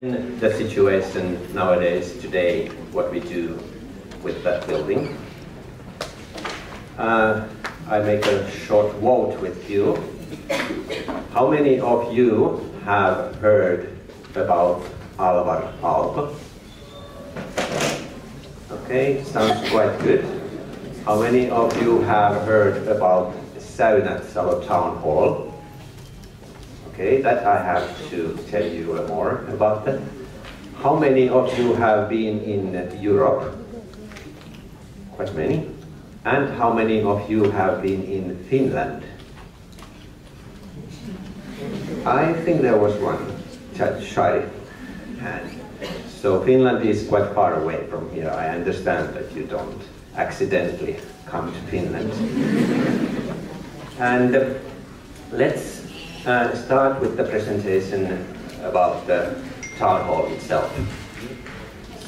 In the situation nowadays, today, what we do with that building. I make a short vote with you. How many of you have heard about Alvar Aalto? Okay, sounds quite good. How many of you have heard about Säynätsalo town hall? Okay, that I have to tell you more about that. How many of you have been in Europe? Quite many. And how many of you have been in Finland? I think there was one shy hand. So Finland is quite far away from here. I understand that you don't accidentally come to Finland. And let's start with the presentation about the town hall itself.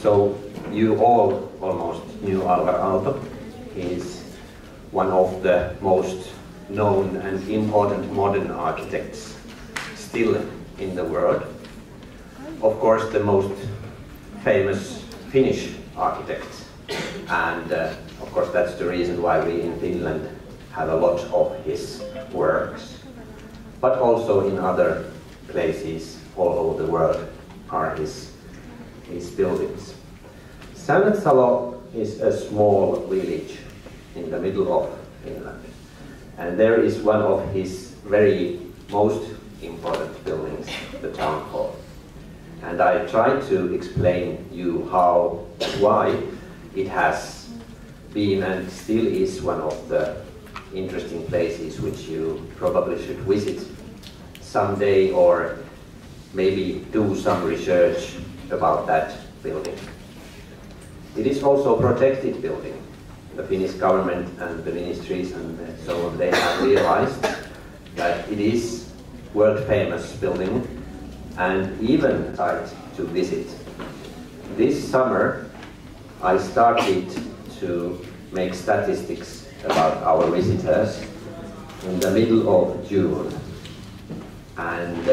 So you all almost knew Alvar Aalto. He is one of the most known and important modern architects still in the world. Of course, the most famous Finnish architect. And of course, that's the reason why we in Finland have a lot of his works. But also in other places all over the world are his buildings. Säynätsalo is a small village in the middle of Finland. And there is one of his very most important buildings, the town hall. And I try to explain you why it has been and still is one of the interesting places which you probably should visit someday, or maybe do some research about that building. It is also a protected building. The Finnish government and the ministries and so on, they have realized that it is world famous building and even site to visit. This summer I started to make statistics about our visitors in the middle of June, and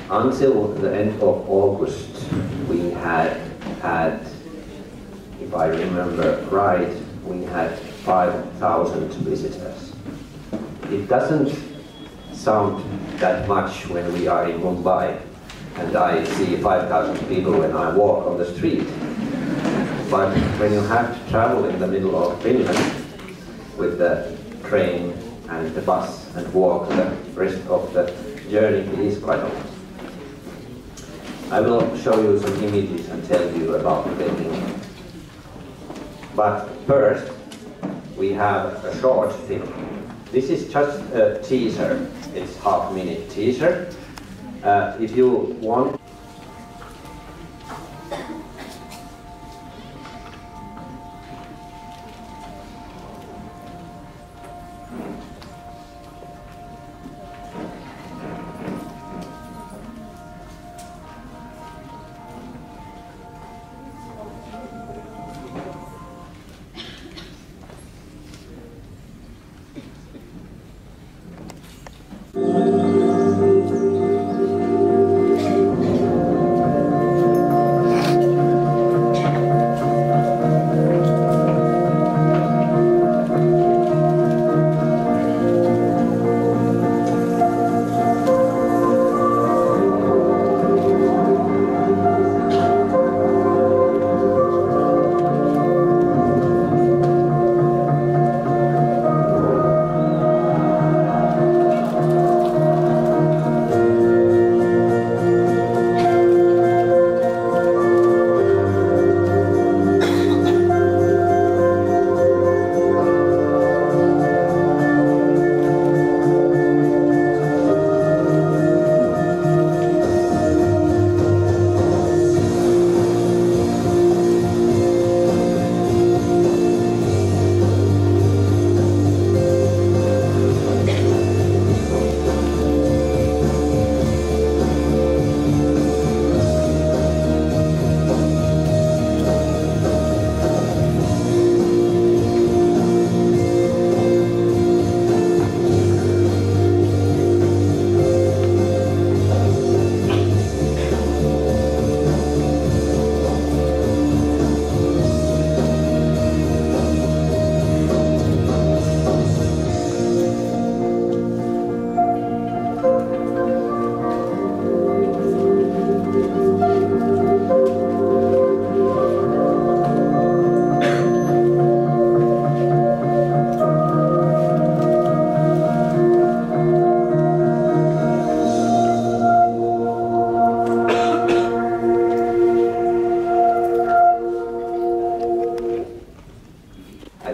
until the end of August we had, if I remember right, we had 5,000 visitors. It doesn't sound that much when we are in Mumbai and I see 5,000 people when I walk on the street. But when you have to travel in the middle of Finland with the train and the bus and walk the rest of the journey, it is quite a lot. I will show you some images and tell you about the building. But first, we have a short film. This is just a teaser. It's half-minute teaser. If you want.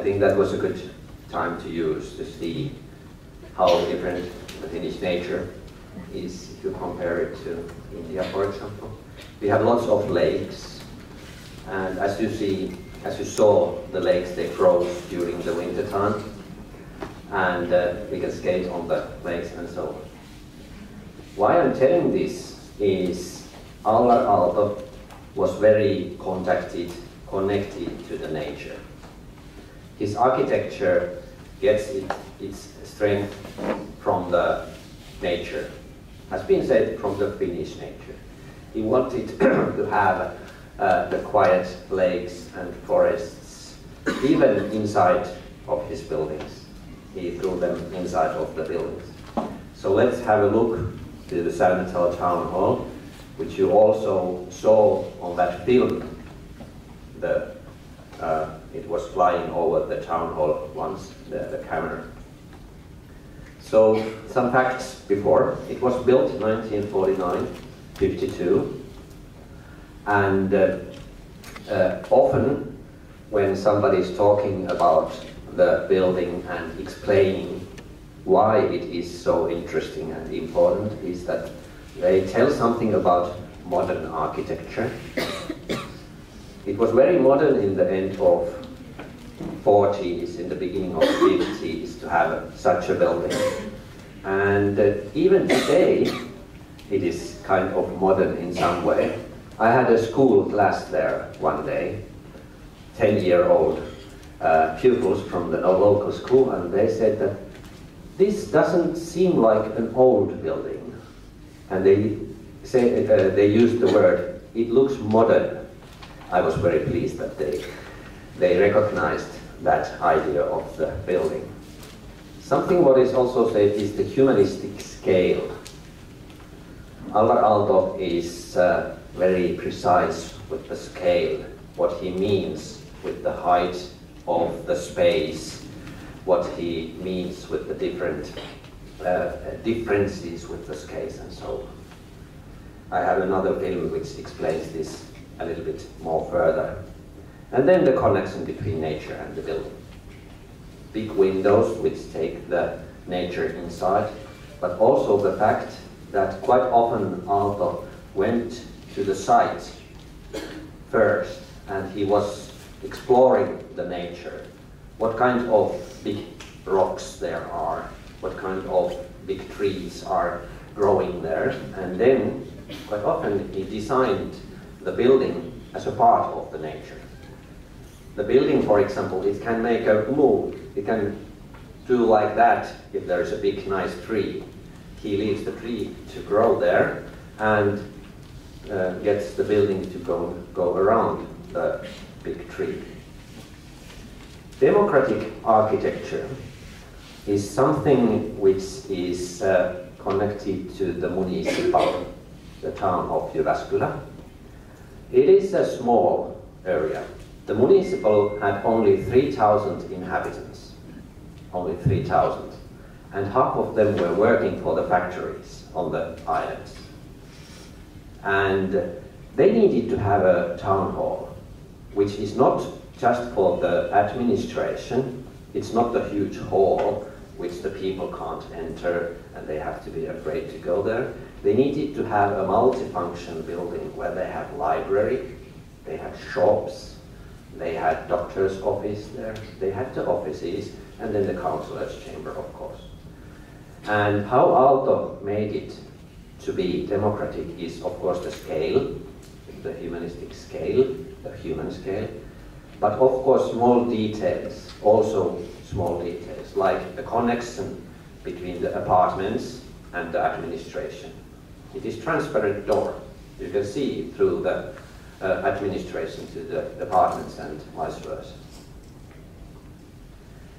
think that was a good time to use to see how different the Finnish nature is if you compare it to India, for example. We have lots of lakes, and as you saw, the lakes, they froze during the winter time, and we can skate on the lakes and so on. Why I'm telling this is Alvar Aalto was very connected to the nature. His architecture gets its strength from the nature, has been said, from the Finnish nature. He wanted to have the quiet lakes and forests, even inside of his buildings. He threw them inside of the buildings. So let's have a look to the SAYNATSALO town hall, which you also saw on that film. It was flying over the town hall once, the camera. So some facts before. It was built in 1949-52, and often when somebody is talking about the building and explaining why it is so interesting and important, is that they tell something about modern architecture. It was very modern in the end of 40s, in the beginning of 50s, to have such a building. And even today, it is kind of modern in some way. I had a school class there one day, 10-year-old pupils from the local school, and they said that this doesn't seem like an old building. And they used the word, it looks modern. I was very pleased that they recognized that idea of the building. Something what is also said is the humanistic scale. Alvar Aalto is very precise with the scale, what he means with the height of the space, what he means with the different differences with the scales and so on. I have another film which explains this a little bit more further. And then the connection between nature and the building. Big windows which take the nature inside, but also the fact that quite often Aalto went to the site first and he was exploring the nature. What kind of big rocks there are, what kind of big trees are growing there, and then quite often he designed the building as a part of the nature. The building, for example, it can make a move. It can do like that if there is a big, nice tree. He leaves the tree to grow there and gets the building to go around the big tree. Democratic architecture is something which is connected to the municipality, the town of Jyväskylä. It is a small area. The municipal had only 3,000 inhabitants, only 3,000, and half of them were working for the factories on the islands. And they needed to have a town hall, which is not just for the administration. It's not a huge hall which the people can't enter and they have to be afraid to go there. They needed to have a multifunction building where they have library, they had shops, they had doctor's office there, they had the offices, and then the councillor's chamber, of course. And how Aalto made it to be democratic is, of course, the scale, the humanistic scale, the human scale, but of course small details, also small details, like the connection between the apartments and the administration. It is transparent door. You can see through the administration to the apartments and vice versa.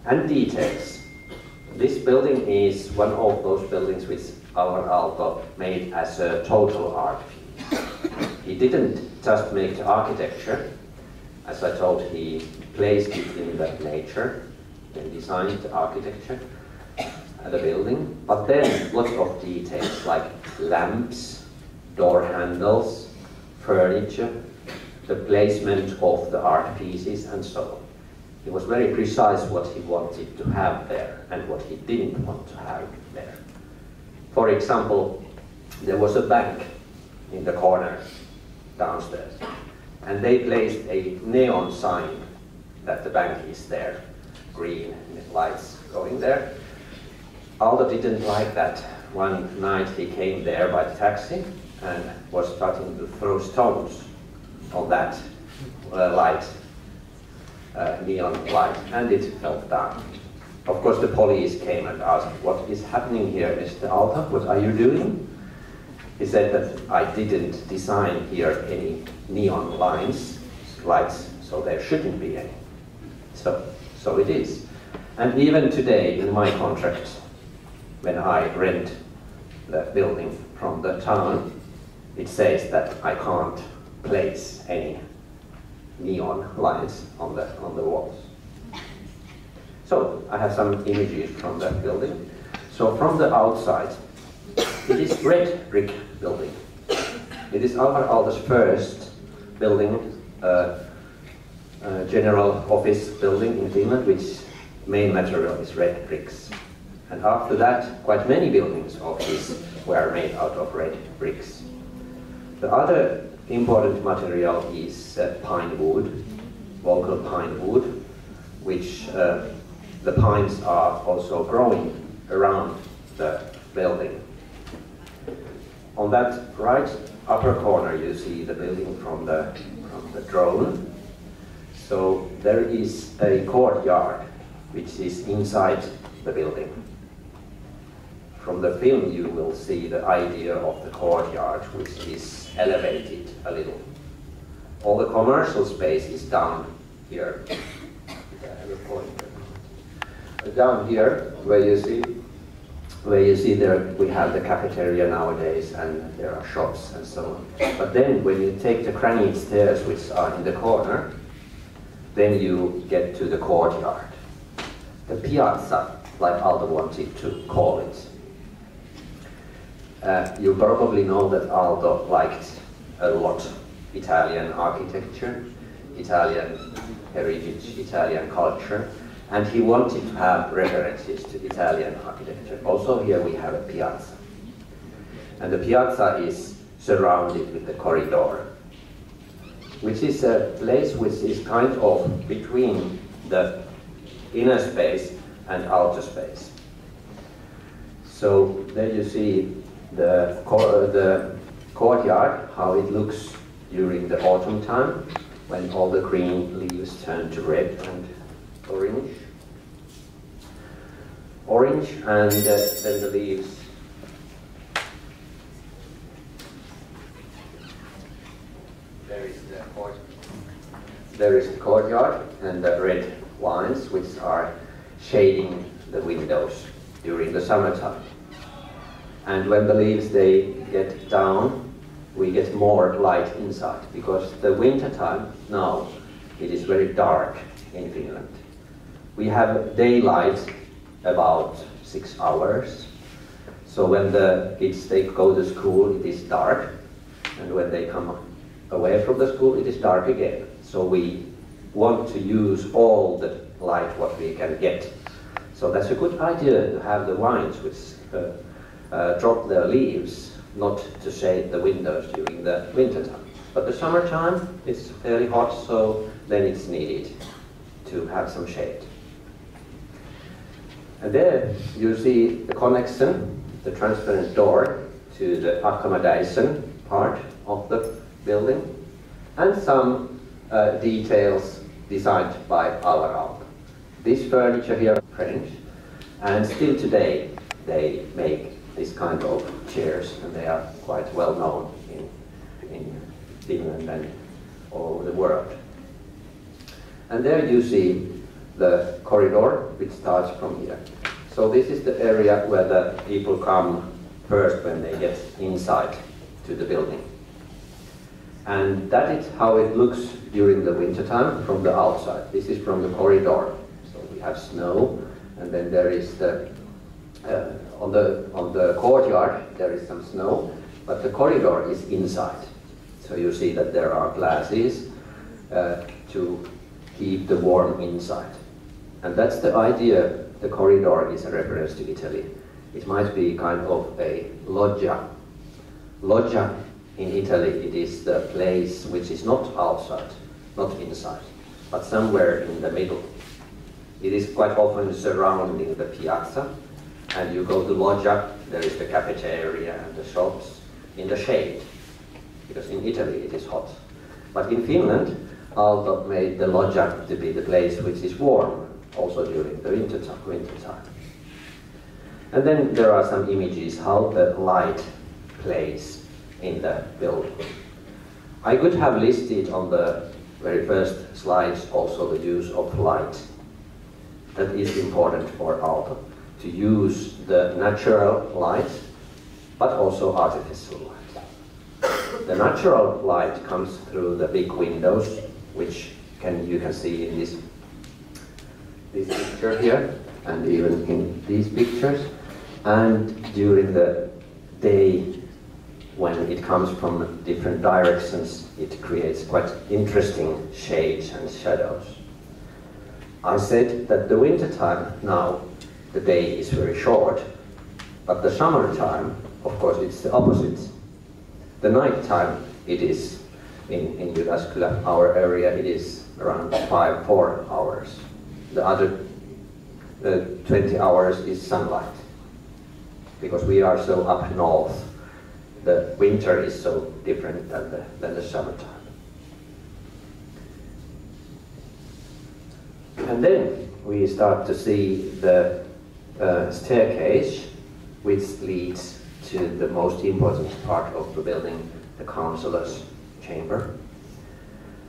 And details. This building is one of those buildings which Alvar Aalto made as a total art piece. He didn't just make the architecture. As I told, he placed it in the nature and designed the architecture and the building, but then lots of details like lamps, door handles, furniture, the placement of the art pieces and so on. He was very precise what he wanted to have there and what he didn't want to have there. For example, there was a bank in the corner downstairs, and they placed a neon sign that the bank is there, green lights going there. Aalto didn't like that. One night he came there by taxi and was starting to throw stones on that neon light, and it fell down. Of course, the police came and asked, "What is happening here, Mr. Aalto? What are you doing?" He said that I didn't design here any neon lights, so there shouldn't be any. So it is. And even today, in my contract, when I rent the building from the town, it says that I can't place any neon lights on the walls. So I have some images from that building. So from the outside, it is red brick building. It is Alvar Aalto's first building, general office building in Finland, which main material is red bricks. And after that, quite many buildings of this were made out of red bricks. The other important material is pine wood, local pine wood, which the pines are also growing around the building. On that right upper corner you see the building from the drone. So there is a courtyard which is inside the building. From the film you will see the idea of the courtyard, which is elevated a little. All the commercial space is down here. Down here, where you see there we have the cafeteria nowadays, and there are shops and so on. But then when you take the granite stairs which are in the corner, then you get to the courtyard. The piazza, like Aalto wanted to call it. You probably know that Aalto liked a lot Italian architecture, Italian heritage, Italian culture, and he wanted to have references to Italian architecture. Also here we have a piazza. And the piazza is surrounded with the corridor, which is a place which is kind of between the inner space and outer space. So there you see the courtyard, how it looks during the autumn time, when all the green leaves turn to red and orange. And then the leaves there is the courtyard and the red lines which are shading the windows during the summertime. And when the leaves they get down, we get more light inside, because the winter time now it is very dark in Finland. We have daylight about 6 hours. So when the kids they go to school, it is dark, and when they come away from the school, it is dark again. So we want to use all the light what we can get. So that's a good idea to have the vines which drop their leaves, not to shade the windows during the winter time. But the summertime, it's fairly hot, so then it's needed to have some shade. And there you see the connection, the transparent door to the accommodation part of the building, and some details designed by Alvar Aalto. This furniture here is French, and still today they make this kind of chairs, and they are quite well known in Finland and all over the world. And there you see the corridor which starts from here. So this is the area where the people come first when they get inside to the building. And that is how it looks during the winter time from the outside. This is from the corridor. So we have snow, and then there is the on the courtyard there is some snow, but the corridor is inside. So you see that there are glasses to keep the warm inside. And that's the idea. The corridor is a reference to Italy. It might be kind of a loggia. Loggia in Italy, it is the place which is not outside, not inside, but somewhere in the middle. It is quite often surrounding the piazza, and you go to loggia, there is the cafeteria and the shops in the shade, because in Italy it is hot. But in Finland, Aalto made the loggia to be the place which is warm, also during the winter time. And then there are some images how the light plays in the building. I could have listed on the very first slides also the use of light. That is important for Aalto, to use the natural light, but also artificial light. The natural light comes through the big windows, which you can see in this picture here, and even in these pictures. And during the day, when it comes from different directions, it creates quite interesting shades and shadows. I said that the winter time now, the day is very short, but the summertime, of course, it's the opposite. The night time, it is in Jyväskylä, our area, it is around 4 hours. The other 20 hours is sunlight, because we are so up north. The winter is so different than the summertime. And then we start to see the staircase, which leads to the most important part of the building, the councillor's chamber.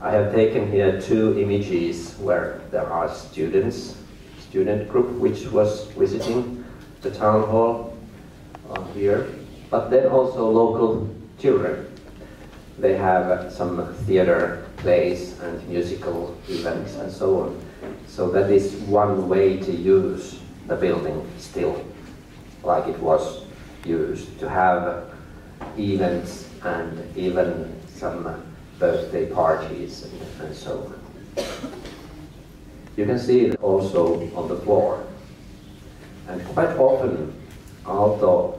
I have taken here 2 images where there are student group which was visiting the town hall here, but then also local children. They have some theater plays and musical events and so on. So that is one way to use the building still, like it was used, to have events and even some birthday parties and so on. You can see it also on the floor. And quite often Aalto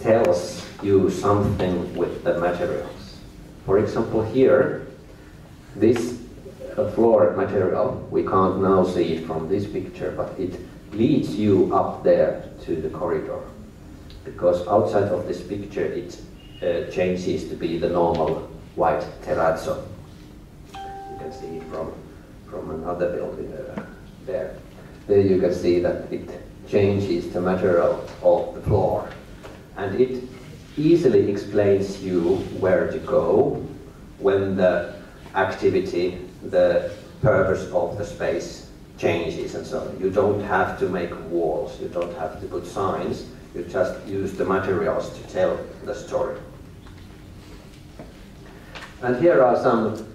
tells you something with the materials. For example, here, this floor material, we can't now see it from this picture, but it leads you up there to the corridor. Because outside of this picture it changes to be the normal white terrazzo. You can see it from another building there. There you can see that it changes the material of the floor. And it easily explains you where to go when the activity, the purpose of the space changes and so on. You don't have to make walls, you don't have to put signs, you just use the materials to tell the story. And here are some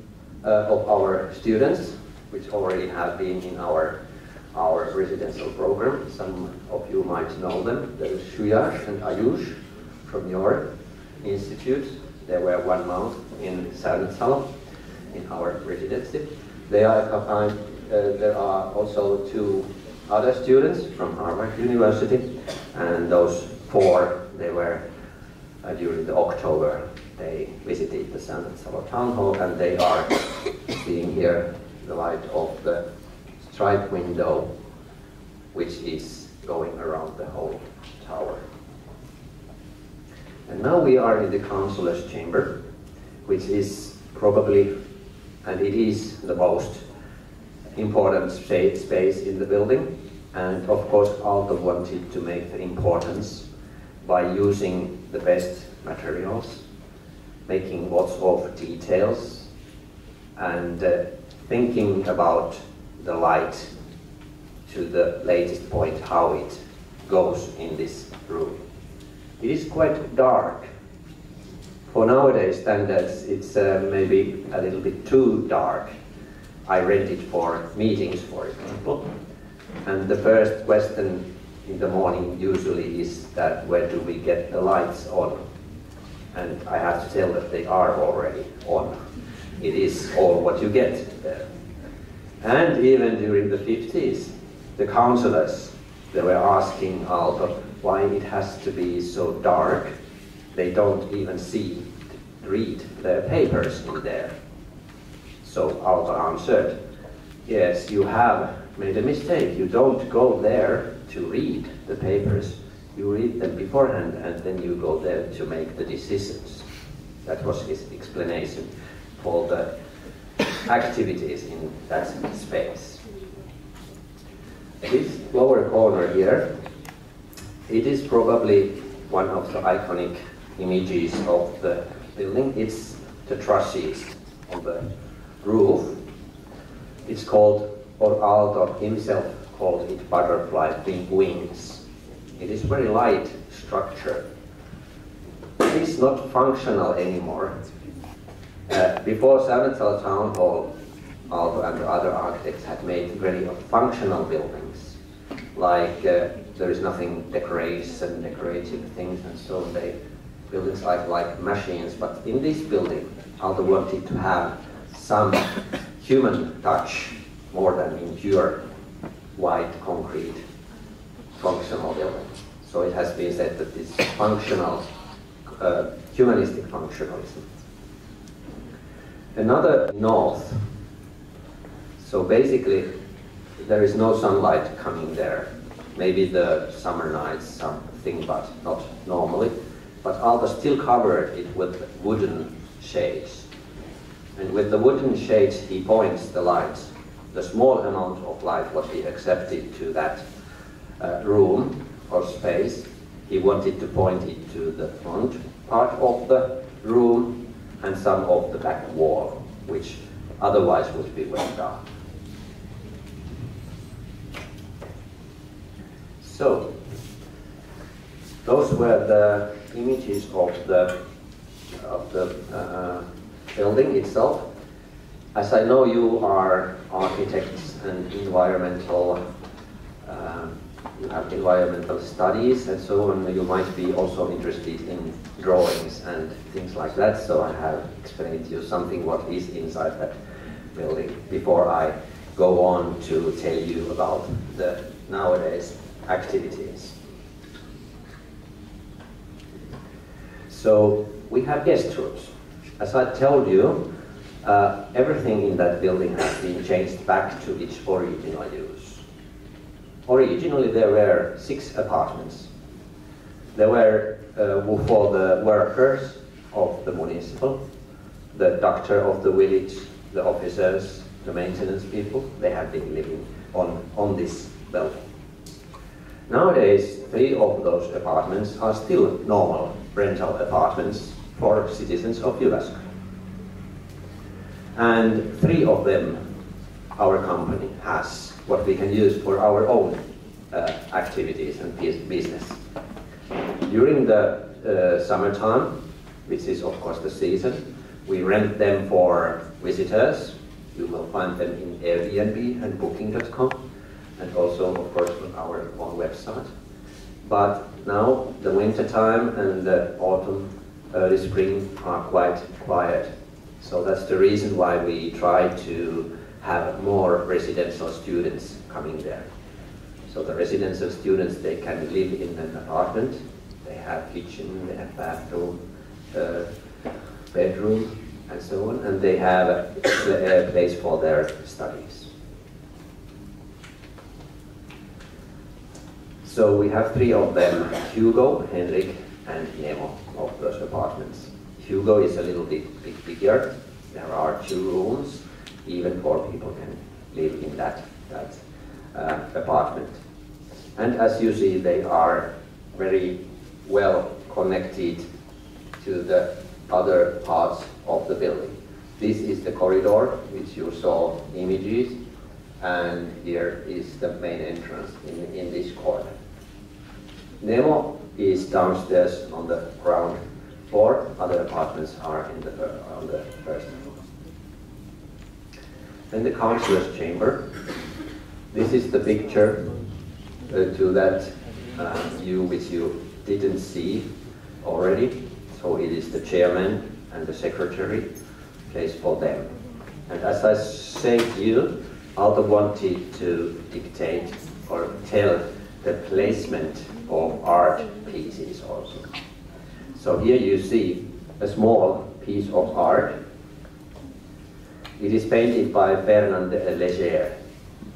of our students, which already have been in our residential program. Some of you might know them. There is Shuyash and Ayush from your institute. They were 1 month in Säynätsalo in our residency. There are also 2 other students from Harvard University, and those 4, they were during the October, they visited the Säynätsalo town hall, and they are seeing here the light of the stripe window, which is going around the whole tower. And now we are in the councillor's chamber, which is probably, and it is the most important space in the building. And of course Aalto wanted to make the importance by using the best materials, making lots of details, and thinking about the light to the latest point, how it goes in this room. It is quite dark. For nowadays standards, it's maybe a little bit too dark. I rent it for meetings, for example. And the first question in the morning usually is that where do we get the lights on? And I have to tell that they are already on. It is all what you get there. And even during the 50s, the councillors, they were asking Aalto why it has to be so dark. They don't even read their papers in there. So Aalto answered, yes, you have made a mistake. You don't go there to read the papers. You read them beforehand and then you go there to make the decisions. That was his explanation for the activities in that space. This lower corner here, it is probably one of the iconic images of the building. It's the trusses on the roof. It's called, or Aalto himself called it, butterfly wings. It is very light structure. It is not functional anymore. Before Säynätsalo Town Hall, Aalto and the other architects had made very functional buildings. Like there is nothing decorative things and so on. Buildings like machines, but in this building, Aalto wanted to have some human touch more than in pure white concrete functional building. So it has been said that it's functional, humanistic functionalism. Another north. So basically, there is no sunlight coming there. Maybe the summer nights something, but not normally. But Aalto still covered it with wooden shades. And with the wooden shades, he points the lights. The small amount of light what he accepted to that room or space, he wanted to point it to the front part of the room and some of the back wall, which otherwise would be very dark. So, those were the images of the building itself. As I know you are architects and environmental, you have environmental studies and so on, you might be also interested in drawings and things like that, so I have explained to you something what is inside that building before I go on to tell you about the nowadays activities. So we have guest rooms. As I told you, everything in that building has been changed back to its original use. Originally there were 6 apartments. There were for the workers of the municipal, the doctor of the village, the officers, the maintenance people. They have been living on this building. Nowadays, 3 of those apartments are still normal rental apartments for citizens of Jyväskyla. And 3 of them, our company has what we can use for our own activities and business. During the summertime, which is of course the season, we rent them for visitors. You will find them in Airbnb and booking.com, and also of course on our own website. But now the winter time and the autumn, early spring are quite quiet. So that's the reason why we try to have more residential students coming there. So the residential students, they can live in an apartment. They have kitchen, they have bathroom, bedroom, and so on, and they have a place for their studies. So we have 3 of them, Hugo, Henrik, and Nemo, of those apartments. Hugo is a little bit bigger. There are 2 rooms, even 4 people can live in that apartment. And as you see, they are very well connected to the other parts of the building. This is the corridor, which you saw images, and here is the main entrance in this corner. Nemo is downstairs on the ground floor. Other apartments are on the first floor. Then the councillor's chamber. This is the picture to that view which you didn't see already. So it is the chairman and the secretary place for them. And as I say to you, Aalto wanted to dictate or tell the placement of art pieces also. So here you see a small piece of art. It is painted by Fernand Léger,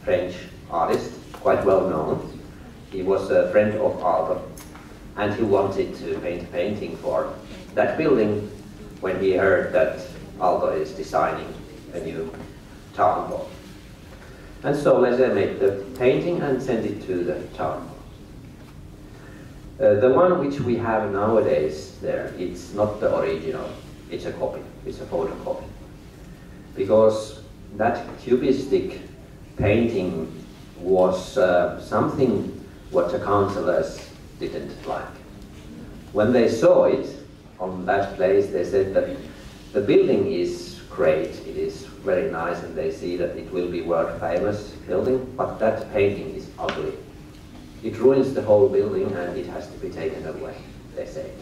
French artist, quite well known. He was a friend of Aalto, and he wanted to paint a painting for that building when he heard that Aalto is designing a new town hall. And so Léger made the painting and sent it to the town hall. The one which we have nowadays there, it's not the original, it's a copy, it's a photocopy. Because that cubistic painting was something what the councillors didn't like. When they saw it on that place, they said that the building is great, it is very nice, and they see that it will be world famous building, but that painting is ugly. It ruins the whole building and it has to be taken away, they said.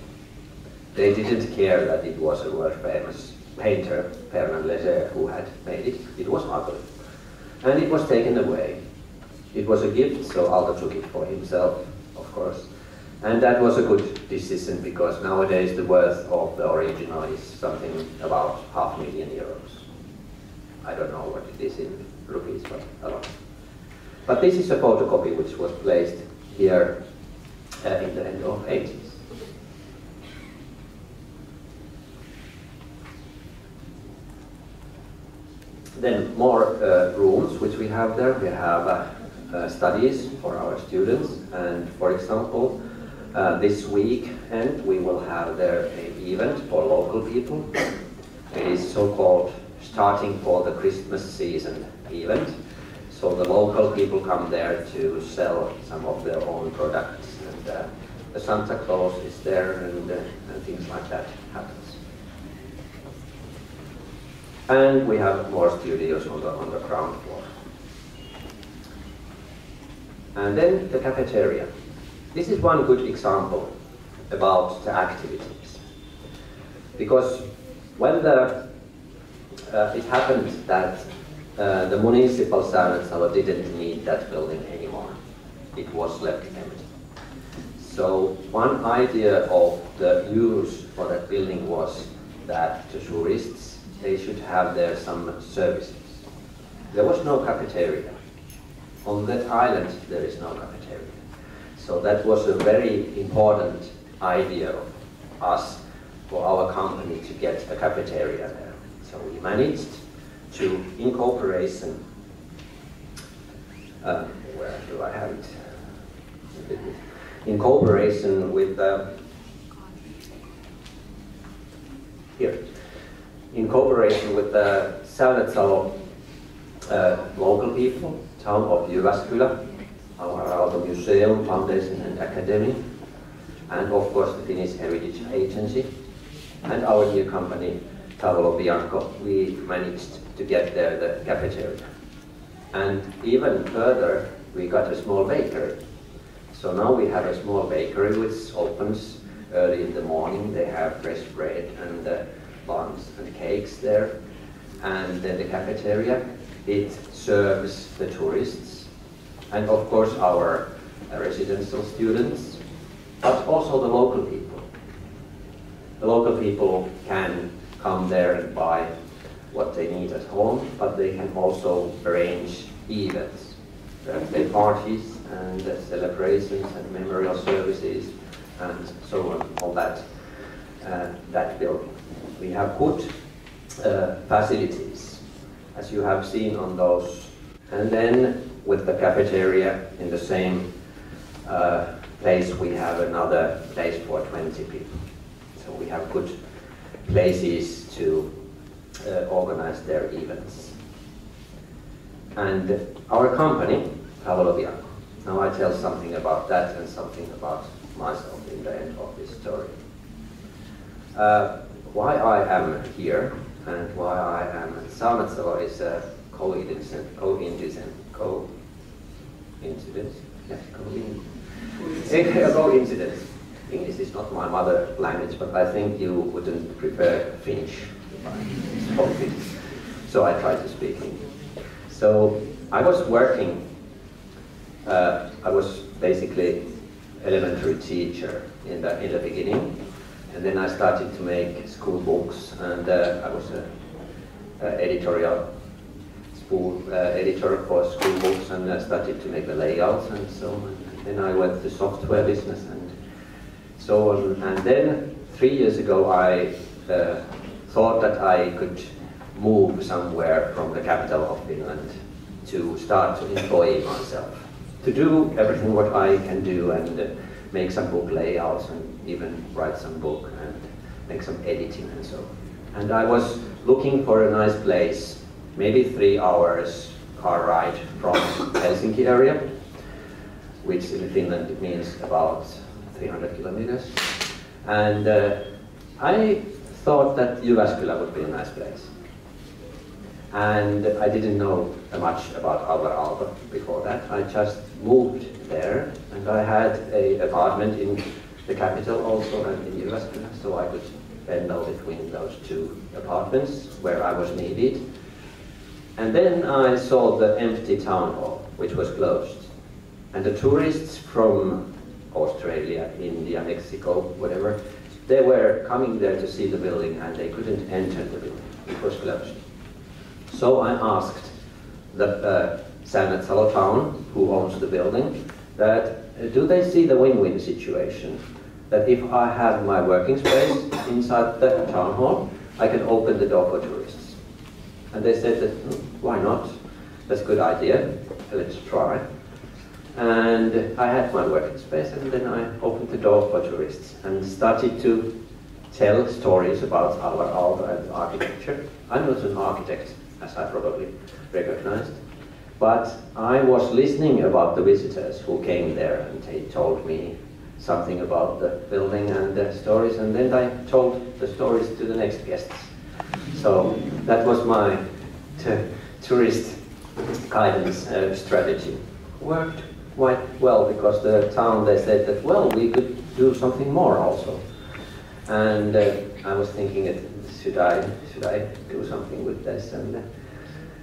They didn't care that it was a world famous painter, Fernand Léger, who had made it. It was ugly. And it was taken away. It was a gift, so Aalto took it for himself, of course. And that was a good decision, because nowadays the worth of the original is something about €500,000. I don't know what it is in rupees, but a lot. But this is a photocopy which was placed here in the end of 80s. Then more rooms which we have there. We have studies for our students, and for example, this weekend we will have there an event for local people. It is so-called starting for the Christmas season event. So the local people come there to sell some of their own products, and the Santa Claus is there, and things like that happens. And we have more studios on the ground floor. And then the cafeteria. This is one good example about the activities. Because when it happened that the municipal Säynätsalo didn't need that building anymore, it was left empty. So one idea of the use for that building was that the tourists, they should have there some services. There was no cafeteria. On that island there is no cafeteria. So that was a very important idea of us, for our company, to get a cafeteria there. So we managed to, in cooperation, where do I have it? In cooperation with here. In cooperation with the Säynätsalo local people, town of Jyväskylä, Alvar Aalto Museum, Foundation and Academy, and of course the Finnish Heritage Agency, and our new company, Tavolo Bianco, we managed to get there the cafeteria. And even further, we got a small bakery. So now we have a small bakery which opens early in the morning. They have fresh bread and buns and cakes there. And then the cafeteria, it serves the tourists, and of course our residential students, but also the local people. The local people can come there and buy what they need at home, but they can also arrange events, birthday parties and celebrations and memorial services and so on, all that, that building. We have good facilities, as you have seen on those. And then with the cafeteria in the same place, we have another place for 20 people. So we have good places to organize their events. And our company, Tavolo Bianco. Now I tell something about that and something about myself in the end of this story. Why I am here and why I am at Säynätsalo is a coincidence. English is not my mother language, but I think you wouldn't prefer Finnish if I spoke it. So I try to speak English. So I was working, I was basically elementary teacher in the beginning, and then I started to make school books, and I was an editorial editor for school books, and I started to make the layouts and so on. And then I went to software business and so on. And then 3 years ago I thought that I could move somewhere from the capital of Finland to start to employ myself, to do everything what I can do, and make some book layouts and even write some book and make some editing and so on. And I was looking for a nice place, maybe 3 hours car ride from Helsinki area, which in Finland means about 300 kilometers. And I thought that Jyväskylä would be a nice place. And I didn't know much about Alvar Aalto before that. I just moved there, and I had an apartment in the capital also and in Jyväskylä, so I could pendle between those 2 apartments where I was needed. And then I saw the empty town hall, which was closed. And the tourists from Australia, India, Mexico, whatever, they were coming there to see the building, and they couldn't enter the building. It was closed. So I asked the Säynätsalo town, who owns the building, that do they see the win-win situation? That if I have my working space inside the town hall, I can open the door for tourists. And they said that, why not? That's a good idea, let's try. And I had my working space, and then I opened the door for tourists and started to tell stories about Alvar Aalto and architecture. I'm not an architect, as I probably recognized, but I was listening about the visitors who came there, and they told me something about the building and the stories, and then I told the stories to the next guests. So that was my tourist guidance strategy. Worked quite well, because the town, they said that, well, we could do something more also. And I was thinking, should I do something with this? And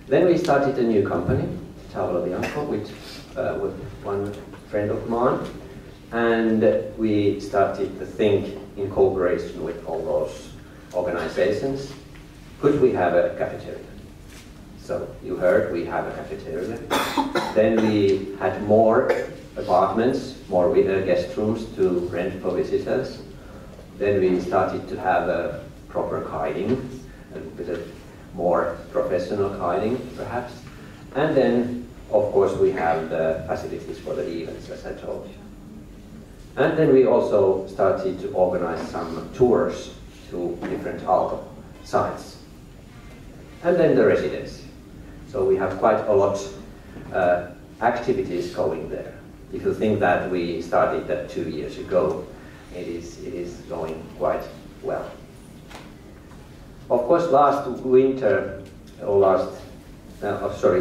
then we started a new company, Tavolo Bianco, with one friend of mine, and we started to think in cooperation with all those organizations, could we have a cafeteria? So you heard, we have a cafeteria. Then we had more apartments, more guest rooms to rent for visitors. Then we started to have a proper guiding, a bit of more professional guiding perhaps. And then, of course, we have the facilities for the events, as I told you. And then we also started to organize some tours to different Aalto sites. And then the residency. So we have quite a lot activities going there. If you think that we started that 2 years ago, it is going quite well. Of course, last winter, or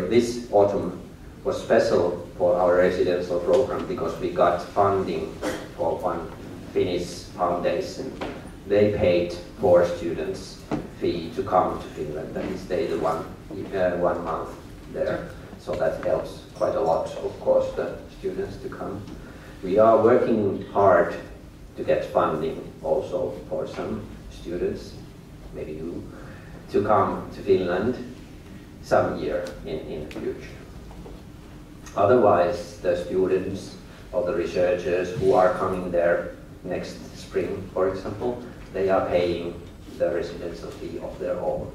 this autumn was special for our residential program, because we got funding for one Finnish foundation. They paid 4 students fee to come to Finland and stay the 1 month there. So that helps quite a lot, of course, the students to come. We are working hard to get funding also for some students, maybe you, to come to Finland some year in the future. Otherwise, the students or the researchers who are coming there next spring, for example, they are paying the residential fee of their own.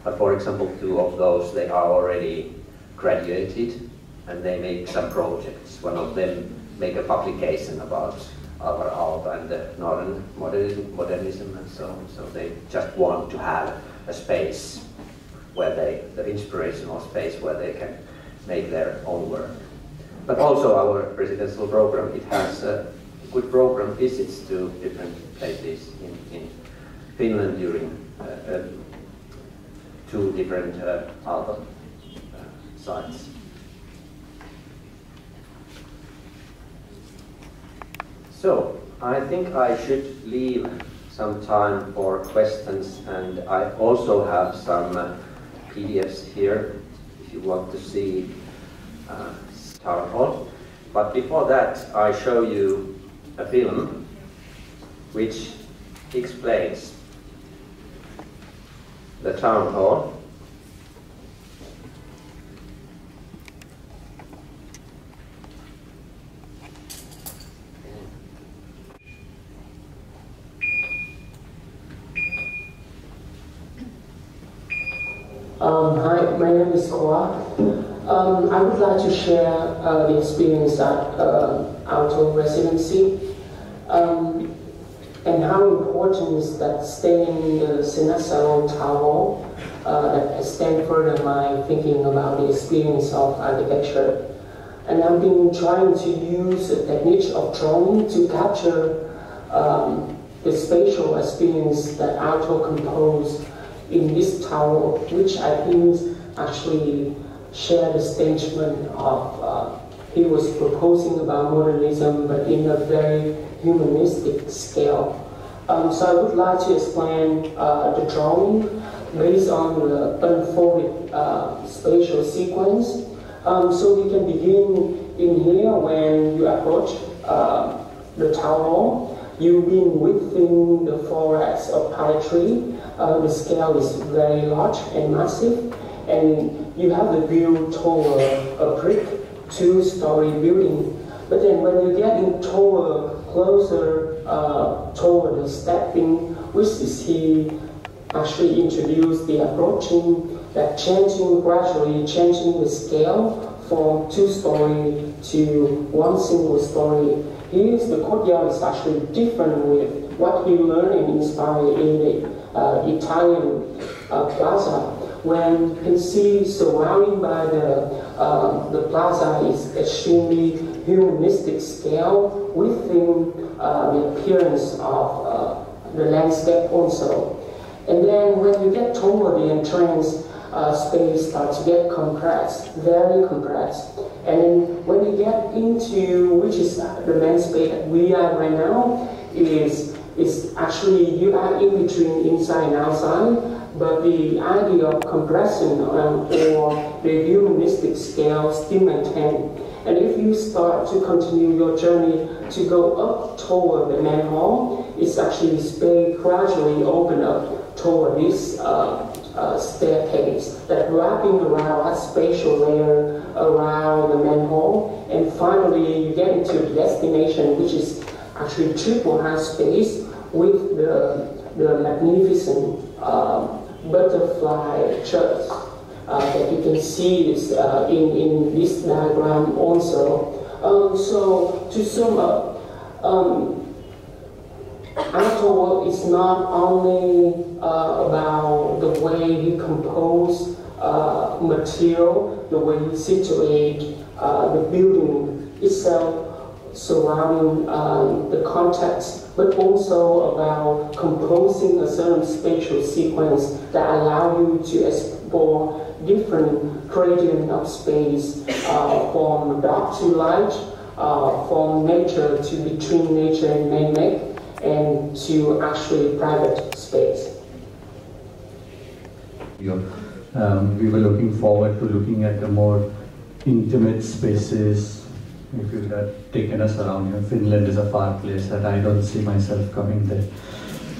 But for example, 2 of those, they are already graduated, and they make some projects. One of them make a publication about Alvar Aalto and the Northern modernism and so on. So they just want to have a space where the inspirational space where they can make their own work. But also our residential program, it has good program visits to different places in Finland during 2 different Aalto sites. So I think I should leave some time for questions, and I also have some PDFs here if you want to see town hall. But before that, I show you a film which explains the town hall. Hi, my name is Koa. I would like to share the experience at Aalto Residency and how important is that staying in the Säynätsalo Town Hall that extend further my thinking about the experience of architecture. And I've been trying to use a technique of drawing to capture the spatial experience that Aalto composed in this tower, which I think actually share the statement of he was proposing about modernism, but in a very humanistic scale. So I would like to explain the drawing based on the unfolded spatial sequence. So we can begin in here when you approach the town hall. You've been within the forest of pine tree. The scale is very large and massive, and you have the view toward a brick two-story building. But then when you get closer toward the stepping, which is he actually introduced the approaching, that gradually changing the scale from two-story to one single story. Here's the courtyard is actually different with what he learned and inspired in the Italian plaza. When you can see surrounding by the plaza is extremely humanistic scale within the appearance of the landscape also. And then when you get toward the entrance, space starts to get compressed, very compressed. And then when you get into, which is the main space that we are right now, is actually you are in between inside and outside, but the idea of compression or the humanistic scale still maintained. And if you start to continue your journey to go up toward the main hall, it's actually space gradually open up toward this staircase that wrapping around that spatial layer around the main hall, and finally you get into the destination, which is actually triple high space with the magnificent butterfly church that you can see this, in this diagram also. So to sum up, Aalto work is not only about the way he composed material, the way he situate the building itself surrounding the context, but also about composing a certain spatial sequence that allow you to explore different gradient of space from dark to light, from nature to between nature and man-made, and to actually private space. We were looking forward to looking at the more intimate spaces. If you had taken us around, Finland is a far place that I don't see myself coming there.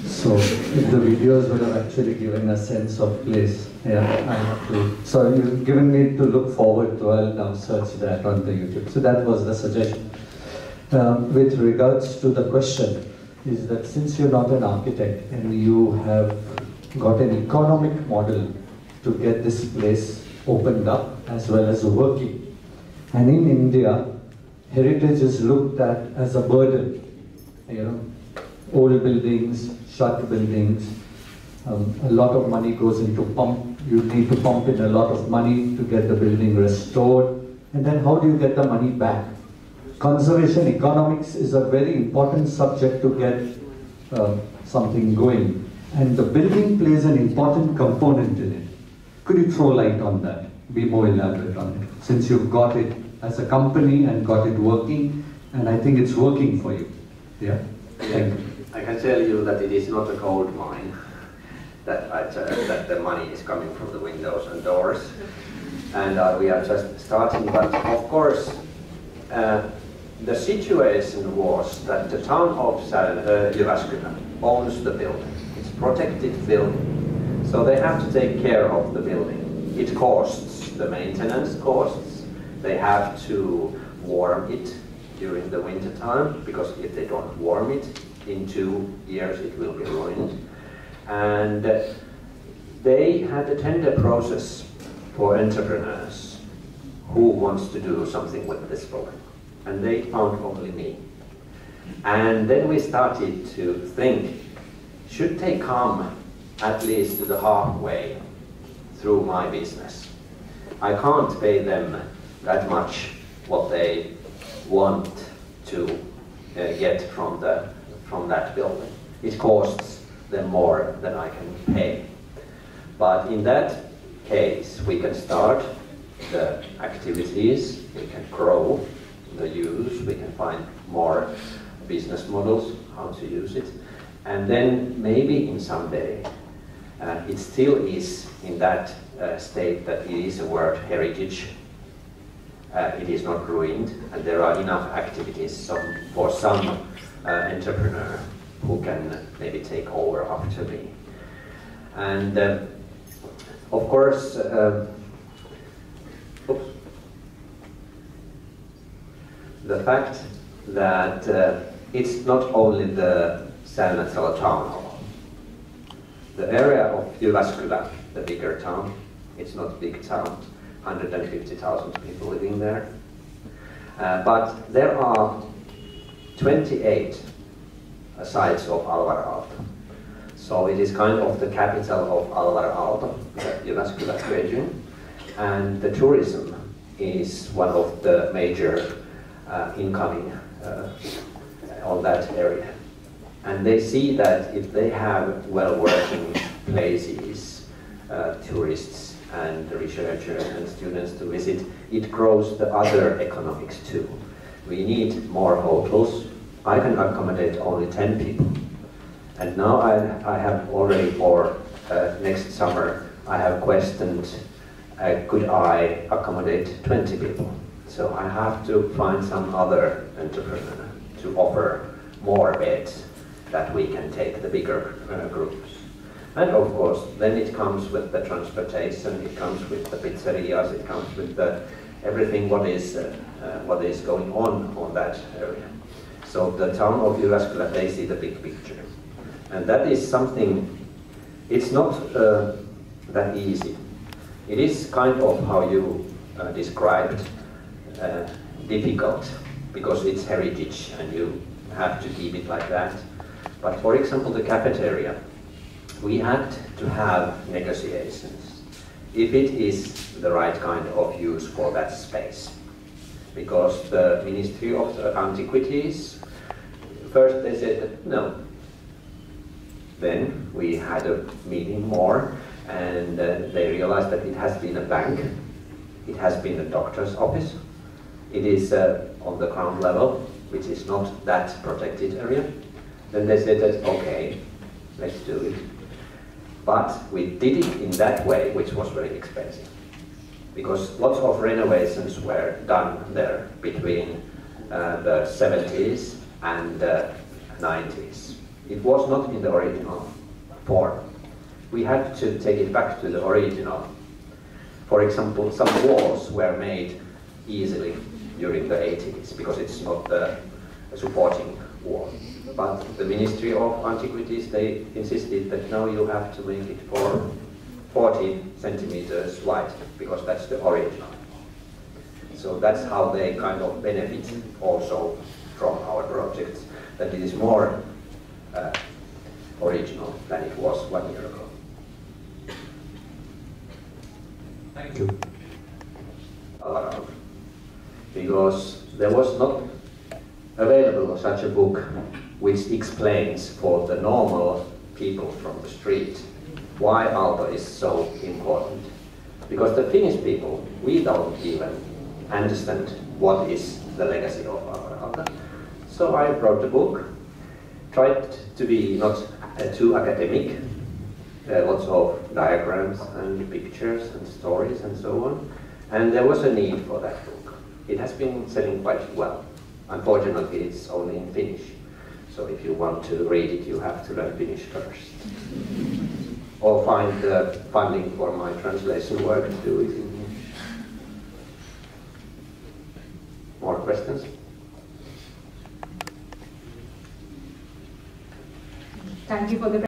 So if the videos would have actually given a sense of place, yeah, I have to. So you've given me to look forward to. I'll now search that on the YouTube. So that was the suggestion. With regards to the question, is that since you're not an architect and you have got an economic model to get this place opened up as well as working, and in India, heritage is looked at as a burden. Old buildings, shut buildings, a lot of money goes into pump. You need to pump in a lot of money to get the building restored, and then how do you get the money back? Conservation economics is a very important subject to get something going, and the building plays an important component in it. Could you throw light on that? Be more elaborate on it, since you've got it as a company and got it working, and I think it's working for you. Yeah? Thank you. I can tell you that it is not a gold mine, that the money is coming from the windows and doors. and we are just starting. But of course, the situation was that the town of Jyväskylä owns the building. It's protected building, so they have to take care of the building. It costs, the maintenance costs. They have to warm it during the winter time, because if they don't warm it, in 2 years it will be ruined. And they had a tender process for entrepreneurs who wants to do something with this building. And they found only me. And then we started to think, should they come at least to the halfway through my business? I can't pay them that much what they want to get from that building. It costs them more than I can pay. But in that case, we can start the activities, we can grow the use, we can find more business models, how to use it, and then maybe in some day, it still is in that state that it is a World Heritage. It is not ruined, and there are enough activities for some entrepreneur who can maybe take over after me. And of course, the fact that it's not only the Säynätsalo town hall. The area of Jyväskylä, the bigger town, it's not a big town, 150,000 people living there. But there are 28 sites of Alvar Aalto. So it is kind of the capital of Alvar Aalto, the Jyväskylä region. And the tourism is one of the major incoming on that area. And they see that if they have well-working places, tourists and researchers and students to visit, it grows the other economics too. We need more hotels. I can accommodate only 10 people. And now I have already for next summer, I have questioned, could I accommodate 20 people? So I have to find some other entrepreneur to offer more beds that we can take the bigger groups. And of course, then it comes with the transportation, it comes with the pizzerias, it comes with everything what is going on that area. So the town of Jyväskylä, they see the big picture. And that is something, it's not that easy. It is kind of how you described, difficult, because it's heritage and you have to keep it like that. But for example, the cafeteria, we had to have negotiations if it is the right kind of use for that space. Because the Ministry of Antiquities, first they said that no. Then we had a meeting more, and they realized that it has been a bank, it has been a doctor's office, it is on the ground level, which is not that protected area. Then they said that, okay, let's do it. But we did it in that way, which was very expensive. Because lots of renovations were done there between the 70s and the 90s. It was not in the original form. We had to take it back to the original. For example, some walls were made easily during the 80s because it's not the supporting wall. But the Ministry of Antiquities, they insisted that now you have to make it for 40 centimeters wide because that's the original. So that's how they kind of benefit also from our projects, that it is more original than it was 1 year ago. Thank you. Because there was not available such a book which explains for the normal people from the street why Aalto is so important. Because the Finnish people, we don't even understand what is the legacy of Alvar Aalto. So I wrote the book, tried to be not too academic, lots of diagrams and pictures and stories and so on. And there was a need for that book. It has been selling quite well. Unfortunately, it's only in Finnish. So if you want to read it, you have to learn Finnish first. Or find the funding for my translation work to do it in English. More questions? Thank you for the